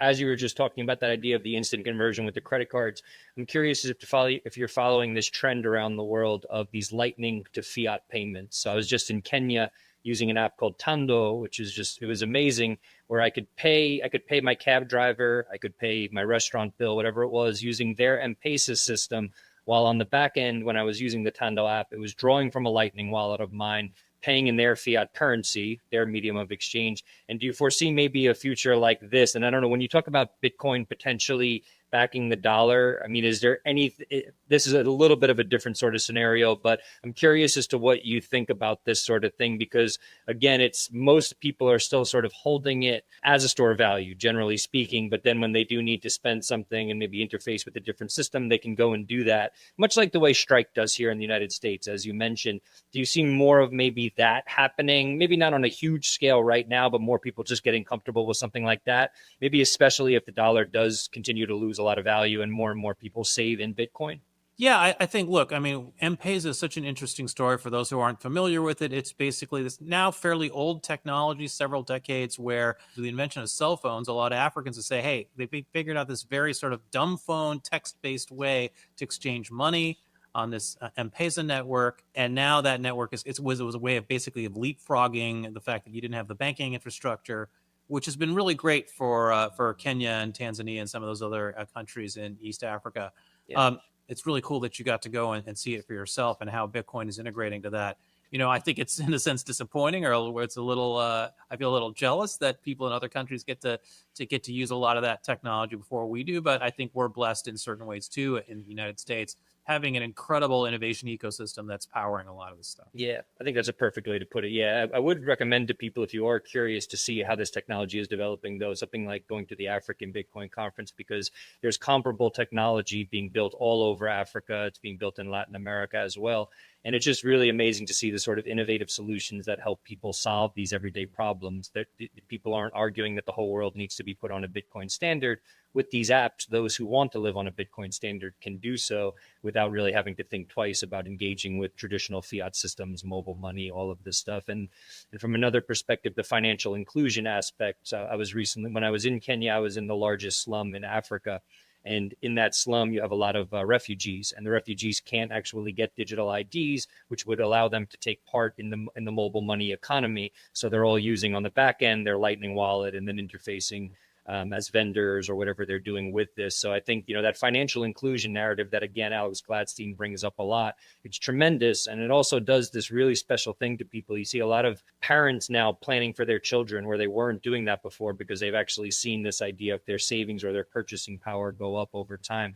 as you were just talking about that idea of the instant conversion with the credit cards, I'm curious if you're following this trend around the world of these lightning to fiat payments. So I was just in Kenya using an app called Tando, which is just, it was amazing, where I could pay my cab driver, I could pay my restaurant bill, whatever it was, using their M-Pesa system. While on the back end, when I was using the Tando app, it was drawing from a Lightning wallet of mine, paying in their fiat currency, their medium of exchange. And do you foresee maybe a future like this? And I don't know, when you talk about Bitcoin potentially backing the dollar, I mean, is there any, this is a little bit of a different sort of scenario, but I'm curious as to what you think about this sort of thing, because again, it's most people are still sort of holding it as a store of value, generally speaking. But then when they do need to spend something and maybe interface with a different system, they can go and do that, much like the way Strike does here in the United States, as you mentioned. Do you see more of maybe that happening? Maybe not on a huge scale right now, but more people just getting comfortable with something like that. Maybe especially if the dollar does continue to lose a lot of value and more people save in Bitcoin. Yeah, I think, look, I mean, M-Pesa is such an interesting story for those who aren't familiar with it. It's basically this now fairly old technology, several decades, where the invention of cell phones, a lot of Africans would say, hey, they figured out this very sort of dumb phone, text-based way to exchange money on this M-Pesa network. And now that network was a way of basically of leapfrogging the fact that you didn't have the banking infrastructure, which has been really great for Kenya and Tanzania and some of those other countries in East Africa. Yeah. It's really cool that you got to go and see it for yourself and how Bitcoin is integrating to that. You know, I think it's in a sense disappointing, or it's a little. I feel a little jealous that people in other countries get to use a lot of that technology before we do. But I think we're blessed in certain ways too in the United States, having an incredible innovation ecosystem that's powering a lot of this stuff. Yeah, I think that's a perfect way to put it. Yeah, I would recommend to people, if you are curious to see how this technology is developing, though, something like going to the African Bitcoin conference, because there's comparable technology being built all over Africa. It's being built in Latin America as well. And it's just really amazing to see the sort of innovative solutions that help people solve these everyday problems. That people aren't arguing that the whole world needs to be put on a Bitcoin standard. With these apps, those who want to live on a Bitcoin standard can do so without really having to think twice about engaging with traditional fiat systems, mobile money, all of this stuff. And from another perspective, the financial inclusion aspect. I was recently, when I was in Kenya, I was in the largest slum in Africa. And in that slum, you have a lot of refugees, and the refugees can't actually get digital IDs, which would allow them to take part in the mobile money economy. So they're all using on the back end their Lightning wallet and then interfacing as vendors or whatever they're doing with this. So I think, that financial inclusion narrative that, again, Alex Gladstein brings up a lot, it's tremendous. And it also does this really special thing to people. You see a lot of parents now planning for their children where they weren't doing that before, because they've actually seen this idea of their savings or their purchasing power go up over time.